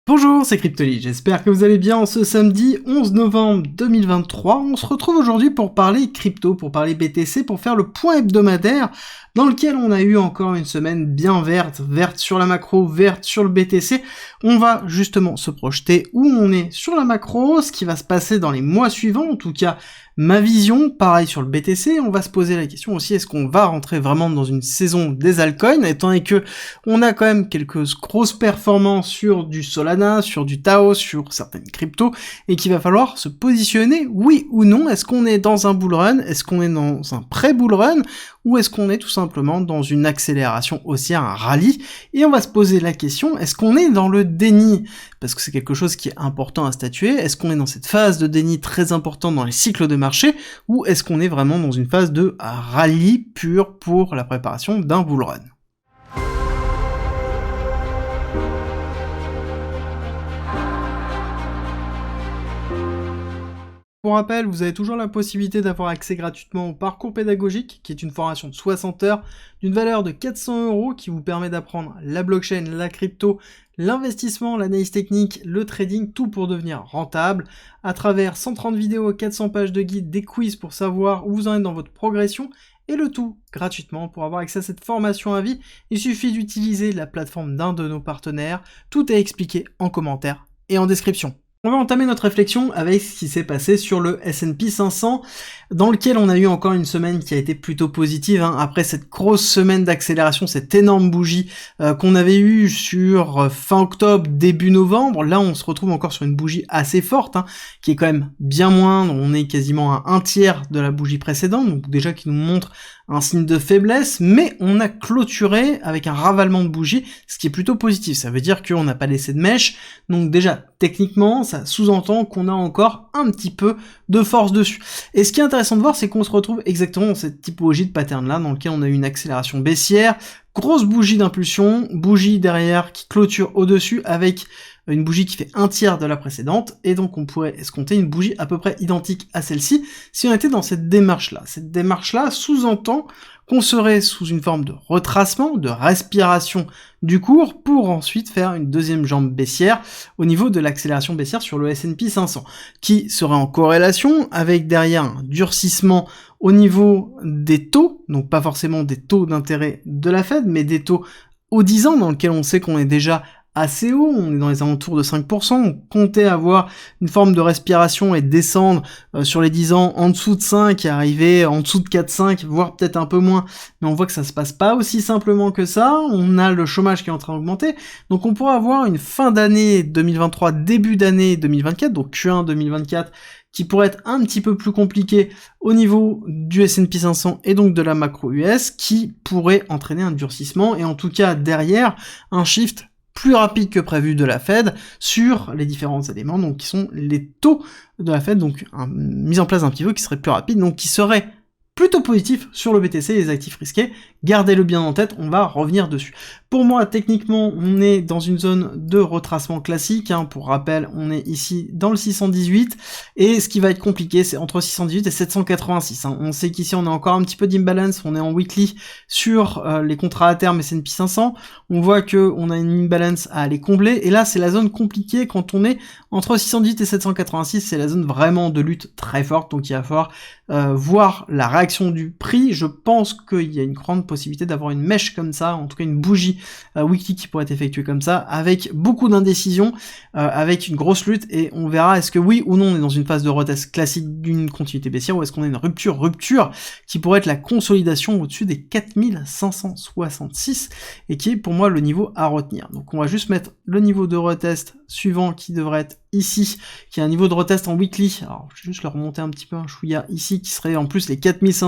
Bonjour, c'est Cryptoly, j'espère que vous allez bien en ce samedi 11 novembre 2023. On se retrouve aujourd'hui pour parler crypto, pour parler BTC, pour faire le point hebdomadaire dans lequel on a eu encore une semaine bien verte sur la macro, verte sur le BTC. On va justement se projeter où on est sur la macro, ce qui va se passer dans les mois suivants, en tout cas ma vision, pareil sur le BTC. On va se poser la question aussi, est-ce qu'on va rentrer vraiment dans une saison des altcoins, étant donné que on a quand même quelques grosses performances sur du Solana, sur du Tao, sur certaines cryptos, et qu'il va falloir se positionner, oui ou non. Est-ce qu'on est dans un bull run, est-ce qu'on est dans un pré-bull run, ou est-ce qu'on est tout simplement dans une accélération haussière, un rallye? Et on va se poser la question, est-ce qu'on est dans le déni? Parce que c'est quelque chose qui est important à statuer. Est-ce qu'on est dans cette phase de déni très importante dans les cycles de marché, ou est-ce qu'on est vraiment dans une phase de rallye pur pour la préparation d'un bull run? Pour rappel, vous avez toujours la possibilité d'avoir accès gratuitement au parcours pédagogique, qui est une formation de 60 heures d'une valeur de 400 € qui vous permet d'apprendre la blockchain, la crypto, l'investissement, l'analyse technique, le trading, tout pour devenir rentable, à travers 130 vidéos, 400 pages de guide, des quiz pour savoir où vous en êtes dans votre progression, et le tout gratuitement. Pour avoir accès à cette formation à vie, il suffit d'utiliser la plateforme d'un de nos partenaires. Tout est expliqué en commentaire et en description. On va entamer notre réflexion avec ce qui s'est passé sur le S&P 500, dans lequel on a eu encore une semaine qui a été plutôt positive, après cette grosse semaine d'accélération, cette énorme bougie qu'on avait eue sur fin octobre, début novembre. Là, on se retrouve encore sur une bougie assez forte, qui est quand même bien moindre. On est quasiment à un tiers de la bougie précédente, donc déjà qui nous montre un signe de faiblesse, mais on a clôturé avec un ravalement de bougie, ce qui est plutôt positif. Ça veut dire qu'on n'a pas laissé de mèche, donc déjà, techniquement, ça sous-entend qu'on a encore un petit peu de force dessus. Et ce qui est intéressant de voir, c'est qu'on se retrouve exactement dans cette typologie de pattern-là, dans lequel on a eu une accélération baissière, grosse bougie d'impulsion, bougie derrière qui clôture au-dessus avec une bougie qui fait un tiers de la précédente, et donc on pourrait escompter une bougie à peu près identique à celle-ci si on était dans cette démarche-là. Cette démarche-là sous-entend qu'on serait sous une forme de retracement, de respiration du cours, pour ensuite faire une deuxième jambe baissière au niveau de l'accélération baissière sur le S&P 500, qui serait en corrélation avec derrière un durcissement au niveau des taux, donc pas forcément des taux d'intérêt de la Fed, mais des taux aux 10 ans, dans lequel on sait qu'on est déjà assez haut, on est dans les alentours de 5%, on comptait avoir une forme de respiration et descendre sur les 10 ans en dessous de 5 et arriver en dessous de 4-5, voire peut-être un peu moins, mais on voit que ça se passe pas aussi simplement que ça. On a le chômage qui est en train d'augmenter, donc on pourrait avoir une fin d'année 2023, début d'année 2024, donc Q1 2024, qui pourrait être un petit peu plus compliqué au niveau du S&P 500 et donc de la macro US, qui pourrait entraîner un durcissement, et en tout cas derrière, un shift plus rapide que prévu de la Fed sur les différents éléments, donc qui sont les taux de la Fed, donc mise en place d'un pivot qui serait plus rapide, donc qui serait plutôt positif sur le BTC et les actifs risqués. Gardez-le bien en tête, on va revenir dessus. Pour moi, techniquement, on est dans une zone de retracement classique. Pour rappel, on est ici dans le 618, et ce qui va être compliqué, c'est entre 618 et 786. On sait qu'ici, on a encore un petit peu d'imbalance, on est en weekly sur les contrats à terme S&P 500. On voit que on a une imbalance à aller combler, et là, c'est la zone compliquée quand on est entre 618 et 786, c'est la zone vraiment de lutte très forte, donc il va falloir voir la réaction du prix. Je pense qu'il y a une grande possibilité d'avoir une mèche comme ça, en tout cas une bougie weekly qui pourrait être effectuée comme ça, avec beaucoup d'indécision, avec une grosse lutte, et on verra est-ce que oui ou non on est dans une phase de retest classique d'une continuité baissière, ou est-ce qu'on a une rupture qui pourrait être la consolidation au-dessus des 4566, et qui est pour moi le niveau à retenir. Donc on va juste mettre le niveau de retest suivant qui devrait être ici, qui est un niveau de retest en weekly. Alors je vais juste le remonter un petit peu un chouïa ici, qui serait en plus les 4500,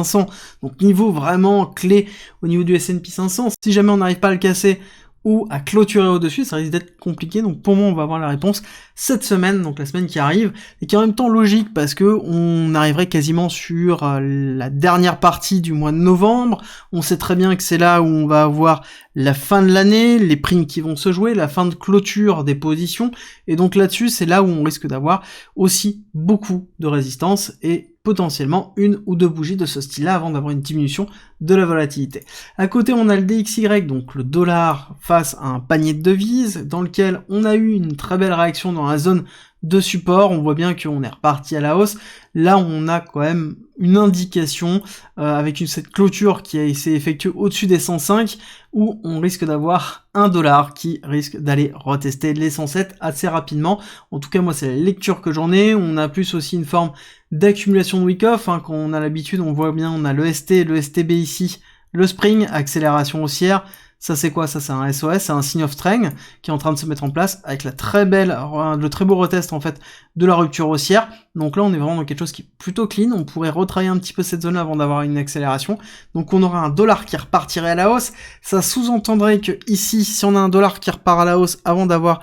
donc niveau vraiment clé au niveau du S&P 500. Si jamais on n'arrive pas à le casser ou à clôturer au-dessus, ça risque d'être compliqué, donc pour moi on va avoir la réponse cette semaine, donc la semaine qui arrive, et qui est en même temps logique, parce que on arriverait quasiment sur la dernière partie du mois de novembre. On sait très bien que c'est là où on va avoir la fin de l'année, les primes qui vont se jouer, la fin de clôture des positions, et donc là-dessus c'est là où on risque d'avoir aussi beaucoup de résistance, et potentiellement une ou deux bougies de ce style-là avant d'avoir une diminution de la volatilité. À côté, on a le DXY, donc le dollar face à un panier de devises, dans lequel on a eu une très belle réaction dans la zone de support. On voit bien qu'on est reparti à la hausse. Là, on a quand même une indication avec cette clôture qui s'est effectuée au-dessus des 105, où on risque d'avoir un dollar qui risque d'aller retester les 107 assez rapidement. En tout cas, moi, c'est la lecture que j'en ai. On a plus aussi une forme d'accumulation de week-off. Quand on a l'habitude, on voit bien, on a le ST, le STB ici, le Spring, accélération haussière. Ça c'est quoi? Ça c'est un SOS, c'est un signe of strength qui est en train de se mettre en place avec le très beau retest en fait de la rupture haussière. Donc là on est vraiment dans quelque chose qui est plutôt clean, on pourrait retravailler un petit peu cette zone là avant d'avoir une accélération. Donc on aura un dollar qui repartirait à la hausse. Ça sous-entendrait que ici, si on a un dollar qui repart à la hausse avant d'avoir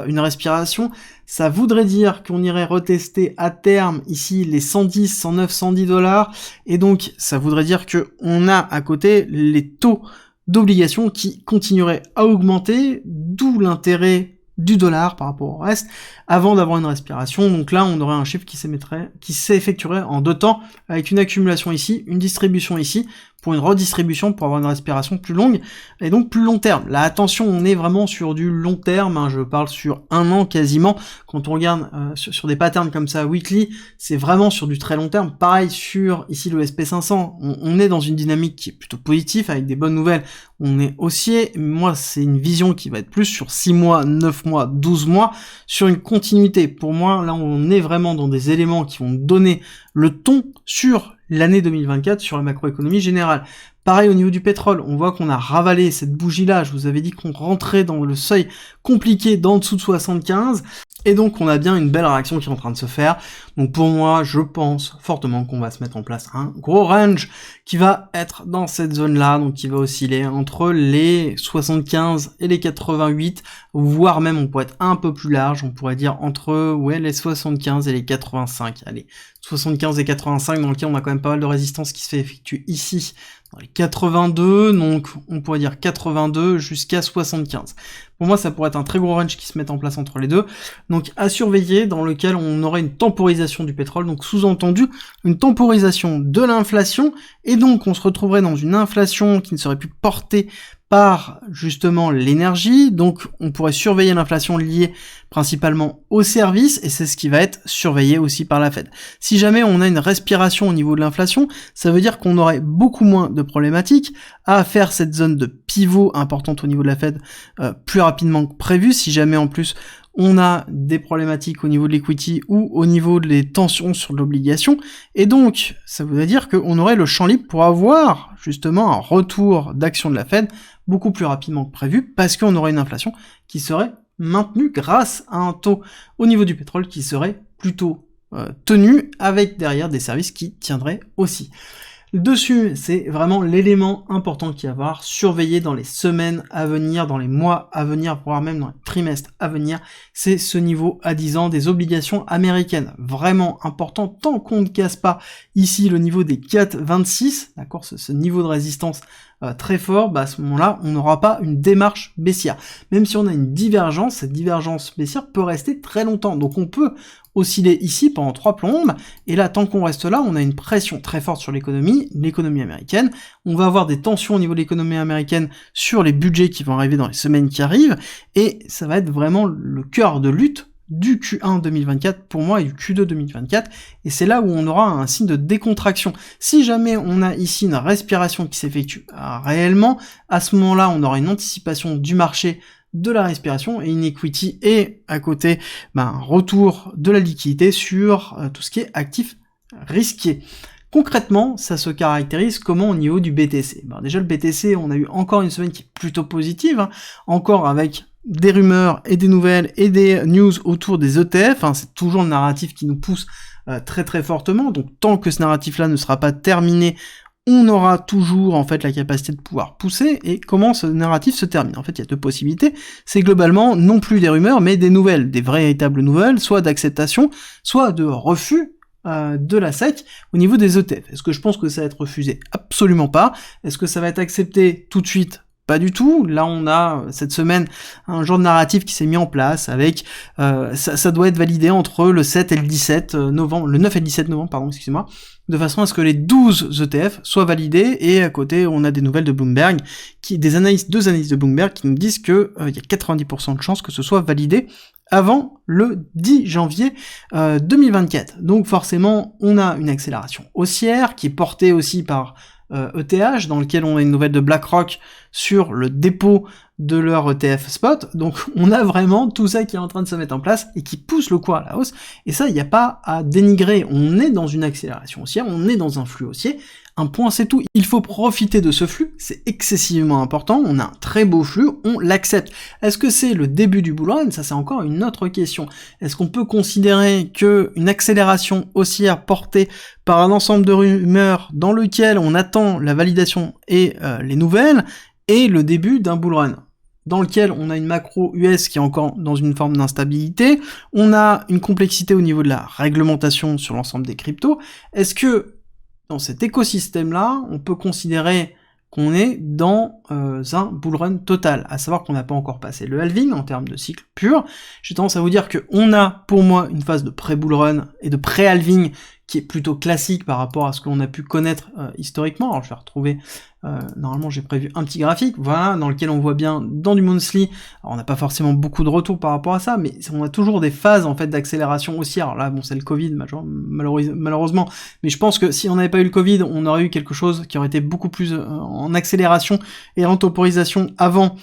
une respiration, ça voudrait dire qu'on irait retester à terme ici les 110, 109, 110 dollars. Et donc ça voudrait dire que on a à côté les taux d'obligations qui continueraient à augmenter, d'où l'intérêt du dollar par rapport au reste, avant d'avoir une respiration. Donc là, on aurait un chiffre qui s'effectuerait en deux temps, avec une accumulation ici, une distribution ici, pour une redistribution, pour avoir une respiration plus longue, et donc plus long terme. Là, attention, on est vraiment sur du long terme, je parle sur un an quasiment. Quand on regarde sur des patterns comme ça, weekly, c'est vraiment sur du très long terme. Pareil sur, ici, le SP500, on est dans une dynamique qui est plutôt positive, avec des bonnes nouvelles. On est haussier. Moi, c'est une vision qui va être plus sur 6 mois, 9 mois, 12 mois, sur une continuité. Pour moi, là, on est vraiment dans des éléments qui vont donner le ton sur l'année 2024, sur la macroéconomie générale. Pareil au niveau du pétrole, on voit qu'on a ravalé cette bougie-là. Je vous avais dit qu'on rentrait dans le seuil compliqué d'en dessous de 75. Et donc on a bien une belle réaction qui est en train de se faire. Donc pour moi, je pense fortement qu'on va se mettre en place un gros range qui va être dans cette zone-là, donc qui va osciller entre les 75 et les 88, voire même on pourrait être un peu plus large, on pourrait dire entre les 75 et les 85. Allez, 75 et 85 dans lequel on a quand même pas mal de résistance qui se fait effectuer ici dans les 82, donc on pourrait dire 82 jusqu'à 75. Pour moi, ça pourrait être un très gros range qui se met en place entre les deux. Donc à surveiller, dans lequel on aurait une temporisation du pétrole, donc sous-entendu une temporisation de l'inflation, et donc on se retrouverait dans une inflation qui ne serait plus portée par justement l'énergie. Donc on pourrait surveiller l'inflation liée principalement aux services, et c'est ce qui va être surveillé aussi par la Fed. Si jamais on a une respiration au niveau de l'inflation, ça veut dire qu'on aurait beaucoup moins de problématiques à faire cette zone de pivot importante au niveau de la Fed plus rapidement que prévu. Si jamais en plus on a des problématiques au niveau de l'equity ou au niveau des tensions sur l'obligation, et donc ça voudrait dire qu'on aurait le champ libre pour avoir justement un retour d'action de la Fed beaucoup plus rapidement que prévu, parce qu'on aurait une inflation qui serait maintenue grâce à un taux au niveau du pétrole qui serait plutôt tenu, avec derrière des services qui tiendraient aussi. Dessus, c'est vraiment l'élément important qu'il y a à avoir, surveiller dans les semaines à venir, dans les mois à venir, voire même dans les trimestres à venir, c'est ce niveau à 10 ans des obligations américaines. Vraiment important, tant qu'on ne casse pas ici le niveau des 4,26, d'accord, ce niveau de résistance très fort, à ce moment-là, on n'aura pas une démarche baissière. Même si on a une divergence, cette divergence baissière peut rester très longtemps. Donc on peut osciller ici pendant 3 plombes, et là, tant qu'on reste là, on a une pression très forte sur l'économie américaine. On va avoir des tensions au niveau de l'économie américaine sur les budgets qui vont arriver dans les semaines qui arrivent, et ça va être vraiment le cœur de lutte du Q1 2024 pour moi et du Q2 2024, et c'est là où on aura un signe de décontraction. Si jamais on a ici une respiration qui s'effectue réellement, à ce moment-là on aura une anticipation du marché de la respiration et une equity, et à côté un retour de la liquidité sur tout ce qui est actif risqué. Concrètement, ça se caractérise comment au niveau du BTC? Déjà le BTC, on a eu encore une semaine qui est plutôt positive, encore avec des rumeurs et des nouvelles et des news autour des ETF, c'est toujours le narratif qui nous pousse très très fortement. Donc tant que ce narratif-là ne sera pas terminé, on aura toujours en fait la capacité de pouvoir pousser. Et comment ce narratif se termine? En fait, il y a deux possibilités. C'est globalement non plus des rumeurs, mais des nouvelles, des véritables nouvelles, soit d'acceptation, soit de refus de la SEC au niveau des ETF. Est-ce que je pense que ça va être refusé? Absolument pas. Est-ce que ça va être accepté tout de suite? Pas du tout. Là, on a cette semaine un genre de narratif qui s'est mis en place avec ça doit être validé entre le 7 et le 17 novembre, le 9 et le 17 novembre, pardon, excusez-moi, de façon à ce que les 12 ETF soient validés. Et à côté, on a des nouvelles de Bloomberg, deux analyses de Bloomberg qui nous disent que il y a 90% de chances que ce soit validé avant le 10 janvier 2024. Donc forcément, on a une accélération haussière qui est portée aussi par ETH, dans lequel on a une nouvelle de BlackRock sur le dépôt de leur ETF spot. Donc on a vraiment tout ça qui est en train de se mettre en place et qui pousse le cours à la hausse. Et ça, il n'y a pas à dénigrer. On est dans une accélération haussière, on est dans un flux haussier. Un point, c'est tout. Il faut profiter de ce flux, c'est excessivement important. On a un très beau flux, on l'accepte. Est-ce que c'est le début du bull run? Ça, c'est encore une autre question. Est-ce qu'on peut considérer que une accélération haussière portée par un ensemble de rumeurs dans lequel on attend la validation et les nouvelles est le début d'un bull run? Dans lequel on a une macro US qui est encore dans une forme d'instabilité, on a une complexité au niveau de la réglementation sur l'ensemble des cryptos. Est-ce que dans cet écosystème-là, on peut considérer qu'on est dans un bull run total, à savoir qu'on n'a pas encore passé le halving en termes de cycle pur. J'ai tendance à vous dire qu'on a pour moi une phase de pré-bull run et de pré-halving qui est plutôt classique par rapport à ce que l'on a pu connaître historiquement. Alors je vais retrouver, normalement j'ai prévu un petit graphique, voilà, dans lequel on voit bien dans du monthly, alors on n'a pas forcément beaucoup de retours par rapport à ça, mais on a toujours des phases en fait d'accélération haussière. Alors là, bon, c'est le Covid malheureusement, mais je pense que si on n'avait pas eu le Covid, on aurait eu quelque chose qui aurait été beaucoup plus en accélération et en temporisation avant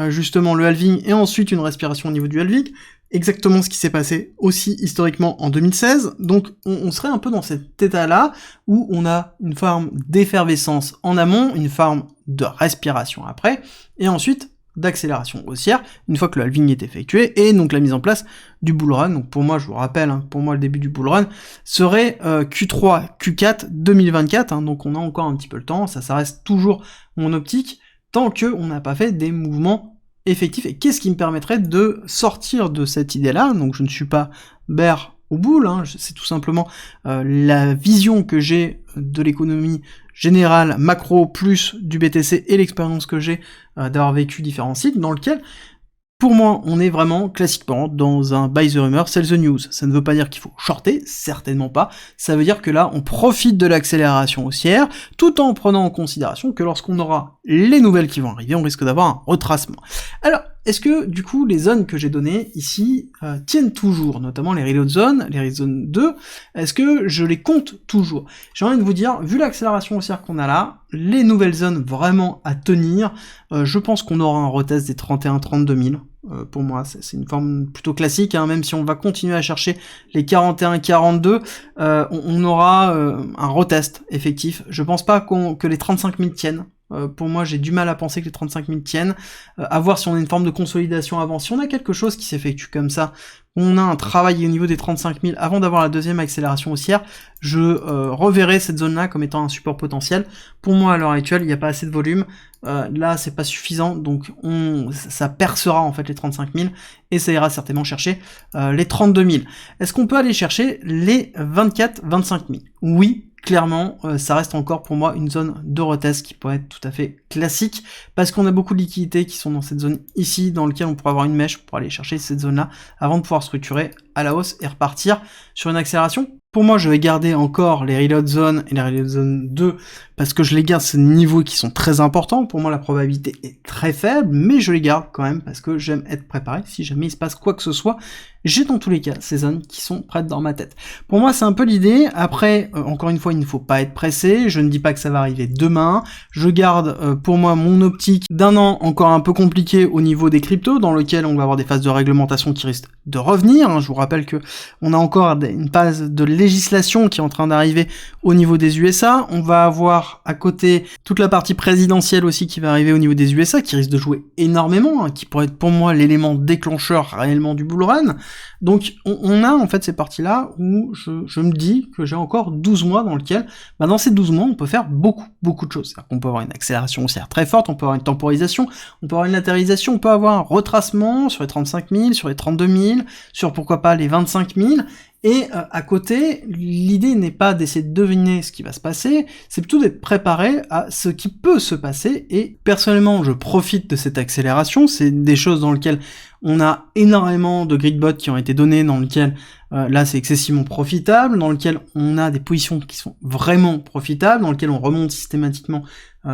justement le halving et ensuite une respiration au niveau du halving. Exactement ce qui s'est passé aussi historiquement en 2016, donc on serait un peu dans cet état-là, où on a une forme d'effervescence en amont, une forme de respiration après, et ensuite d'accélération haussière, une fois que le halving est effectué, et donc la mise en place du bull run. Donc pour moi, je vous rappelle, pour moi le début du bull run serait Q3, Q4 2024, donc on a encore un petit peu le temps, ça reste toujours mon optique, tant que on n'a pas fait des mouvements effectif. Et qu'est-ce qui me permettrait de sortir de cette idée-là? Donc je ne suis pas bear au bull, c'est tout simplement la vision que j'ai de l'économie générale, macro, plus du BTC et l'expérience que j'ai d'avoir vécu différents cycles, dans lequel, pour moi, on est vraiment classiquement dans un buy the rumor, sell the news. Ça ne veut pas dire qu'il faut shorter, certainement pas. Ça veut dire que là, on profite de l'accélération haussière, tout en prenant en considération que lorsqu'on aura les nouvelles qui vont arriver, on risque d'avoir un retracement. Alors, est-ce que, du coup, les zones que j'ai données ici tiennent toujours, notamment les reload zones, les reload zones 2, est-ce que je les compte toujours? J'ai envie de vous dire, vu l'accélération haussière qu'on a là, les nouvelles zones vraiment à tenir, je pense qu'on aura un retest des 31-32 000. Pour moi, c'est une forme plutôt classique, même si on va continuer à chercher les 41-42, on aura un retest effectif. Je pense pas que les 35 000 tiennent. Pour moi, j'ai du mal à penser que les 35 000 tiennent. À voir si on a une forme de consolidation avant. Si on a quelque chose qui s'effectue comme ça, on a un travail au niveau des 35 000 avant d'avoir la deuxième accélération haussière, je reverrai cette zone-là comme étant un support potentiel. Pour moi, à l'heure actuelle, il n'y a pas assez de volume. Là, c'est pas suffisant, donc ça percera en fait les 35 000 et ça ira certainement chercher les 32 000. Est-ce qu'on peut aller chercher les 24-25 000? Oui. Clairement, ça reste encore pour moi une zone de retest qui pourrait être tout à fait classique, parce qu'on a beaucoup de liquidités qui sont dans cette zone ici, dans lequel on pourrait avoir une mèche pour aller chercher cette zone-là, avant de pouvoir structurer à la hausse et repartir sur une accélération. Pour moi, je vais garder encore les reload zones et les reload zone 2, parce que je les garde ces niveaux qui sont très importants. Pour moi, la probabilité est très faible, mais je les garde quand même, parce que j'aime être préparé. Si jamais il se passe quoi que ce soit, j'ai dans tous les cas ces zones qui sont prêtes dans ma tête. Pour moi, c'est un peu l'idée. Après, encore une fois, il ne faut pas être pressé. Je ne dis pas que ça va arriver demain. Je garde pour moi mon optique d'un an encore un peu compliqué au niveau des cryptos, dans lequel on va avoir des phases de réglementation qui risquent de revenir. Je vous rappelle que on a encore une phase de législation qui est en train d'arriver au niveau des USA. On va avoir à côté toute la partie présidentielle aussi qui va arriver au niveau des USA, qui risque de jouer énormément, qui pourrait être pour moi l'élément déclencheur réellement du bull run. Donc on a en fait ces parties-là où je me dis que j'ai encore 12 mois dans lequel, dans ces 12 mois, on peut faire beaucoup de choses. C'est-à-dire qu'on peut avoir une accélération haussière très forte, on peut avoir une temporisation, on peut avoir une latéralisation, on peut avoir un retracement sur les 35 000, sur les 32 000, sur pourquoi pas les 25 000, Et à côté, l'idée n'est pas d'essayer de deviner ce qui va se passer, c'est plutôt d'être préparé à ce qui peut se passer, et personnellement je profite de cette accélération, c'est des choses dans lesquelles on a énormément de grid bots qui ont été donnés, dans lesquels là c'est excessivement profitable, dans lequel on a des positions qui sont vraiment profitables, dans lequel on remonte systématiquement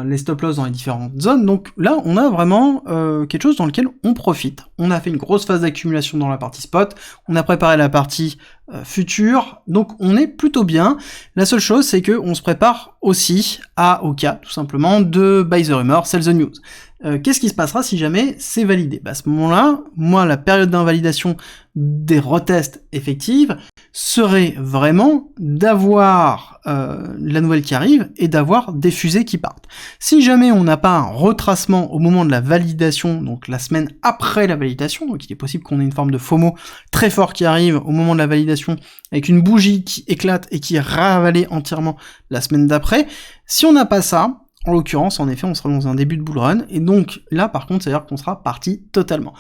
les stop-loss dans les différentes zones, donc là on a vraiment quelque chose dans lequel on profite. On a fait une grosse phase d'accumulation dans la partie spot, on a préparé la partie future, donc on est plutôt bien. La seule chose c'est que on se prépare aussi au cas tout simplement de buy the rumor, sell the news. Qu'est-ce qui se passera si jamais c'est validé? À ce moment-là, moi, la période d'invalidation des retests effectives serait vraiment d'avoir la nouvelle qui arrive et d'avoir des fusées qui partent. Si jamais on n'a pas un retracement au moment de la validation, donc la semaine après la validation, donc il est possible qu'on ait une forme de FOMO très fort qui arrive au moment de la validation, avec une bougie qui éclate et qui est ravalée entièrement la semaine d'après, si on n'a pas ça, en l'occurrence, en effet, on sera dans un début de bull run, et donc là, par contre, c'est-à-dire qu'on sera parti totalement. De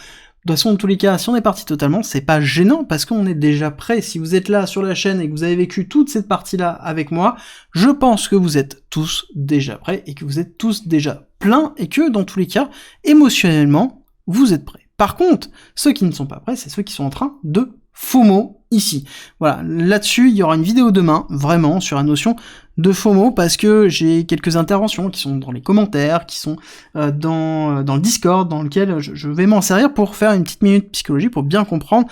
toute façon, dans tous les cas, si on est parti totalement, c'est pas gênant, parce qu'on est déjà prêt. Si vous êtes là sur la chaîne et que vous avez vécu toute cette partie-là avec moi, je pense que vous êtes tous déjà prêts, et que vous êtes tous déjà pleins, et que, dans tous les cas, émotionnellement, vous êtes prêts. Par contre, ceux qui ne sont pas prêts, c'est ceux qui sont en train de FOMO ici. Voilà, là-dessus, il y aura une vidéo demain, vraiment, sur la notion de FOMO, parce que j'ai quelques interventions qui sont dans les commentaires, qui sont dans le Discord, dans lequel je vais m'en servir pour faire une petite minute psychologie, pour bien comprendre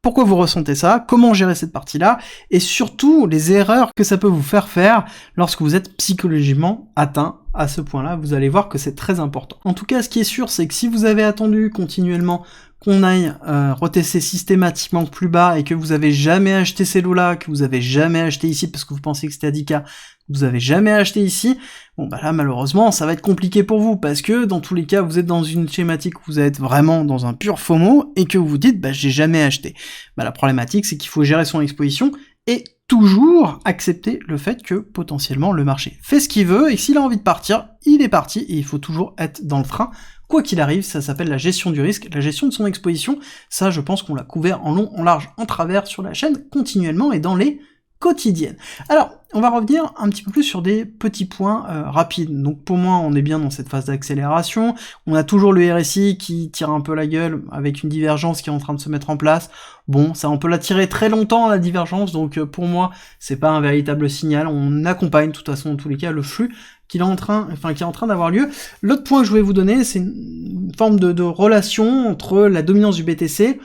pourquoi vous ressentez ça, comment gérer cette partie-là, et surtout les erreurs que ça peut vous faire lorsque vous êtes psychologiquement atteint à ce point-là. Vous allez voir que c'est très important. En tout cas, ce qui est sûr, c'est que si vous avez attendu continuellement qu'on aille retester systématiquement plus bas et que vous avez jamais acheté ces lots-là, que vous avez jamais acheté ici parce que vous pensez que c'était à 10K, vous avez jamais acheté ici, bon bah là malheureusement ça va être compliqué pour vous, parce que dans tous les cas vous êtes dans une schématique où vous êtes vraiment dans un pur FOMO et que vous vous dites bah j'ai jamais acheté. Bah la problématique c'est qu'il faut gérer son exposition et toujours accepter le fait que potentiellement le marché fait ce qu'il veut et s'il a envie de partir, il est parti et il faut toujours être dans le train. Quoi qu'il arrive, ça s'appelle la gestion du risque, la gestion de son exposition. Ça, je pense qu'on l'a couvert en long, en large, en travers sur la chaîne, continuellement et dans les quotidiennes. Alors, on va revenir un petit peu plus sur des petits points rapides. Donc pour moi, on est bien dans cette phase d'accélération. On a toujours le RSI qui tire un peu la gueule avec une divergence qui est en train de se mettre en place. Bon, ça on peut la tirer très longtemps la divergence, donc pour moi, c'est pas un véritable signal. On accompagne de toute façon dans tous les cas le flux qui est en train d'avoir lieu. L'autre point que je voulais vous donner, c'est une forme de relation entre la dominance du BTC,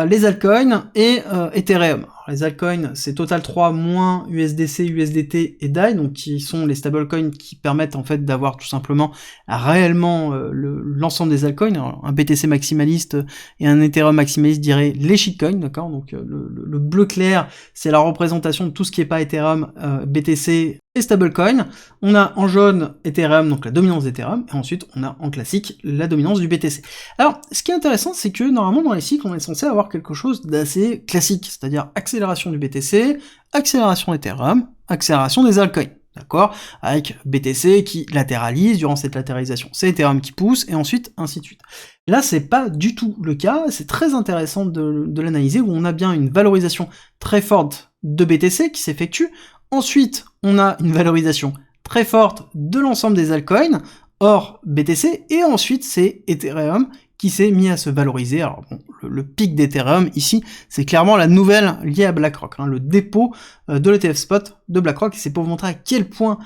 les altcoins et Ethereum. Alors, les altcoins, c'est Total 3 moins USDC, USDT et DAI, donc qui sont les stablecoins qui permettent en fait d'avoir tout simplement réellement l'ensemble des altcoins. Alors, un BTC maximaliste et un Ethereum maximaliste dirait les shitcoins, d'accord. Donc le bleu clair, c'est la représentation de tout ce qui est pas Ethereum, BTC et stablecoin. On a en jaune Ethereum, donc la dominance d'Ethereum, et ensuite on a en classique la dominance du BTC. Alors, ce qui est intéressant, c'est que normalement dans les cycles, on est censé avoir quelque chose d'assez classique, c'est-à-dire accélération du BTC, accélération d'Ethereum, accélération des altcoins, d'accord, avec BTC qui latéralise, durant cette latéralisation, c'est Ethereum qui pousse, et ensuite ainsi de suite. Là, c'est pas du tout le cas, c'est très intéressant de l'analyser, où on a bien une valorisation très forte de BTC qui s'effectue. Ensuite, on a une valorisation très forte de l'ensemble des altcoins, hors BTC, et ensuite c'est Ethereum qui s'est mis à se valoriser. Alors bon, le pic d'Ethereum ici, c'est clairement la nouvelle liée à BlackRock, hein, le dépôt de l'ETF spot de BlackRock, et c'est pour vous montrer à quel point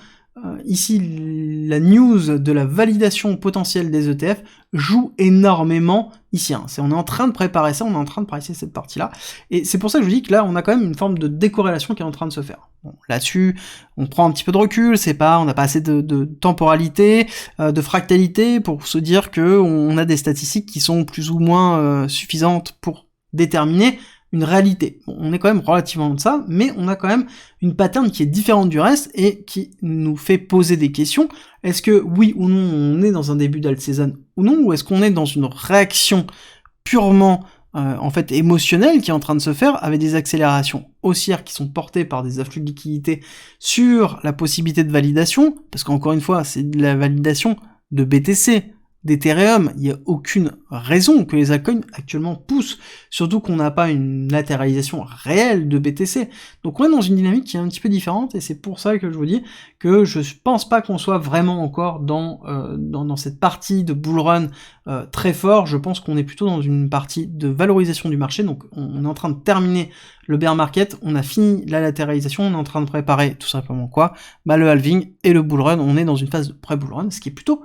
ici la news de la validation potentielle des ETF joue énormément ici, hein. On est en train de préparer ça, on est en train de préparer cette partie-là, et c'est pour ça que je vous dis que là, on a quand même une forme de décorrélation qui est en train de se faire. Bon, là-dessus, on prend un petit peu de recul, on n'a pas assez de temporalité, de fractalité pour se dire que on a des statistiques qui sont plus ou moins suffisantes pour déterminer une réalité. Bon, on est quand même relativement de ça, mais on a quand même une pattern qui est différente du reste et qui nous fait poser des questions. Est-ce que oui ou non on est dans un début d'alt season ou non, ou est-ce qu'on est dans une réaction purement en fait émotionnelle qui est en train de se faire avec des accélérations haussières qui sont portées par des afflux de liquidités sur la possibilité de validation, parce qu'encore une fois c'est de la validation de BTC d'Ethereum. Il n'y a aucune raison que les altcoins actuellement poussent, surtout qu'on n'a pas une latéralisation réelle de BTC. Donc on est dans une dynamique qui est un petit peu différente, et c'est pour ça que je vous dis que je pense pas qu'on soit vraiment encore dans cette partie de bull run très fort. Je pense qu'on est plutôt dans une partie de valorisation du marché, donc on est en train de terminer le bear market, on a fini la latéralisation, on est en train de préparer tout simplement quoi? Bah le halving et le bull run, on est dans une phase de pré-bull run, ce qui est plutôt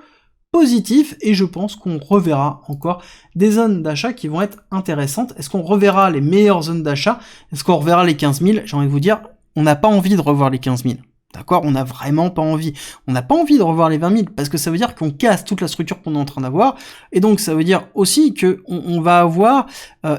positif, et je pense qu'on reverra encore des zones d'achat qui vont être intéressantes. Est-ce qu'on reverra les meilleures zones d'achat? Est-ce qu'on reverra les 15 000? J'ai envie de vous dire, on n'a pas envie de revoir les 15 000. D'accord? On n'a vraiment pas envie. On n'a pas envie de revoir les 20 000, parce que ça veut dire qu'on casse toute la structure qu'on est en train d'avoir, et donc ça veut dire aussi que on va avoir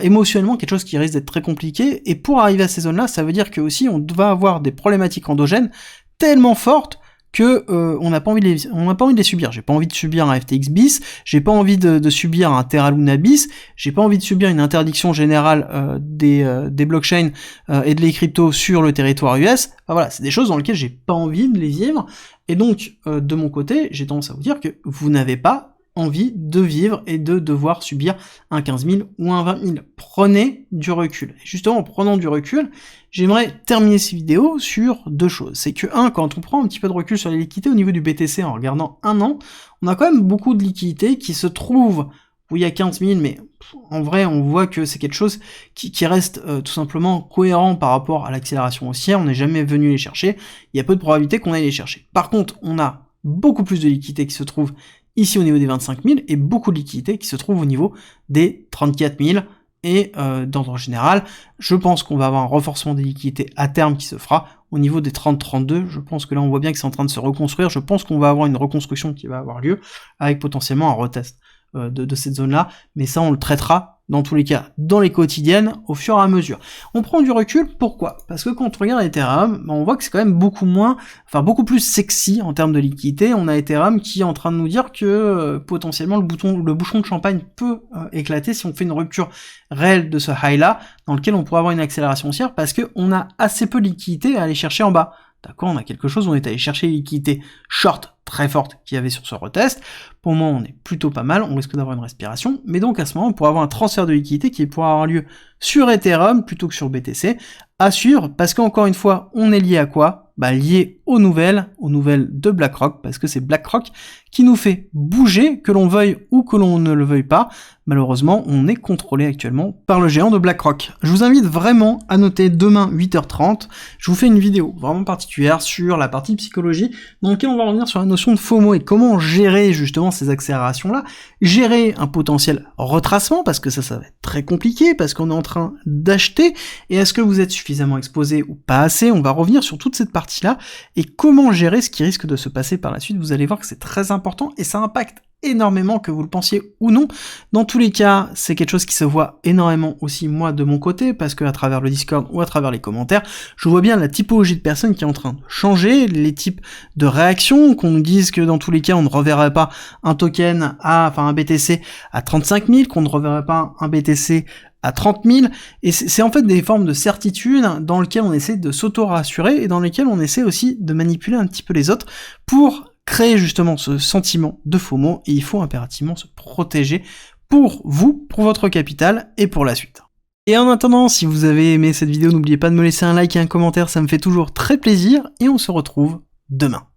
émotionnellement quelque chose qui risque d'être très compliqué, et pour arriver à ces zones-là, ça veut dire que aussi on va avoir des problématiques endogènes tellement fortes que on n'a pas envie de les subir. J'ai pas envie de subir un FTX bis, j'ai pas envie de subir un Terra Luna bis, j'ai pas envie de subir une interdiction générale des blockchains et de les cryptos sur le territoire US. Enfin voilà, c'est des choses dans lesquelles j'ai pas envie de les vivre, et donc de mon côté, j'ai tendance à vous dire que vous n'avez pas envie de vivre et de devoir subir un 15 000 ou un 20 000. Prenez du recul. Et justement, en prenant du recul, j'aimerais terminer ces vidéos sur deux choses. C'est que, quand on prend un petit peu de recul sur les liquidités au niveau du BTC en regardant un an, on a quand même beaucoup de liquidités qui se trouvent où il y a 15 000, mais en vrai, on voit que c'est quelque chose qui reste tout simplement cohérent par rapport à l'accélération haussière. On n'est jamais venu les chercher. Il y a peu de probabilité qu'on aille les chercher. Par contre, on a beaucoup plus de liquidités qui se trouvent ici au niveau des 25 000, et beaucoup de liquidités qui se trouvent au niveau des 34 000, et d'ordre général, je pense qu'on va avoir un renforcement des liquidités à terme qui se fera au niveau des 30-32, je pense que là on voit bien que c'est en train de se reconstruire, je pense qu'on va avoir une reconstruction qui va avoir lieu, avec potentiellement un retest de cette zone-là, mais ça on le traitera dans tous les cas, dans les quotidiennes, au fur et à mesure. On prend du recul, pourquoi? Parce que quand on regarde Ethereum, on voit que c'est quand même beaucoup plus sexy en termes de liquidité. On a Ethereum qui est en train de nous dire que potentiellement le bouchon de champagne peut éclater si on fait une rupture réelle de ce high-là, dans lequel on pourrait avoir une accélération haussière, parce qu'on a assez peu de liquidité à aller chercher en bas. D'accord, on a quelque chose où on est allé chercher les liquidités short très fortes qu'il y avait sur ce retest. Pour le moment, on est plutôt pas mal, on risque d'avoir une respiration, mais donc à ce moment, on pourra avoir un transfert de liquidité qui pourra avoir lieu sur Ethereum plutôt que sur BTC. Assure, parce qu'encore une fois, on est lié à quoi? Lié aux nouvelles de BlackRock, parce que c'est BlackRock qui nous fait bouger, que l'on veuille ou que l'on ne le veuille pas. Malheureusement, on est contrôlé actuellement par le géant de BlackRock. Je vous invite vraiment à noter demain 8h30, je vous fais une vidéo vraiment particulière sur la partie psychologie, dans laquelle on va revenir sur la notion de FOMO et comment gérer justement ces accélérations-là, gérer un potentiel retracement, parce que ça va être très compliqué, parce qu'on est en train d'acheter, et est-ce que vous êtes suffisamment exposé ou pas assez? On va revenir sur toute cette partie-là, et comment gérer ce qui risque de se passer par la suite. Vous allez voir que c'est très important, et ça impacte énormément, que vous le pensiez ou non. Dans tous les cas, c'est quelque chose qui se voit énormément aussi moi de mon côté, parce que à travers le Discord ou à travers les commentaires, je vois bien la typologie de personnes qui est en train de changer, les types de réactions, qu'on nous dise que dans tous les cas on ne reverrait pas un token un BTC à 35 000, qu'on ne reverrait pas un BTC à 30 000, et c'est en fait des formes de certitude dans lesquelles on essaie de s'auto-rassurer, et dans lesquelles on essaie aussi de manipuler un petit peu les autres pour créer justement ce sentiment de FOMO, et il faut impérativement se protéger pour vous, pour votre capital et pour la suite. Et en attendant, si vous avez aimé cette vidéo, n'oubliez pas de me laisser un like et un commentaire, ça me fait toujours très plaisir, et on se retrouve demain.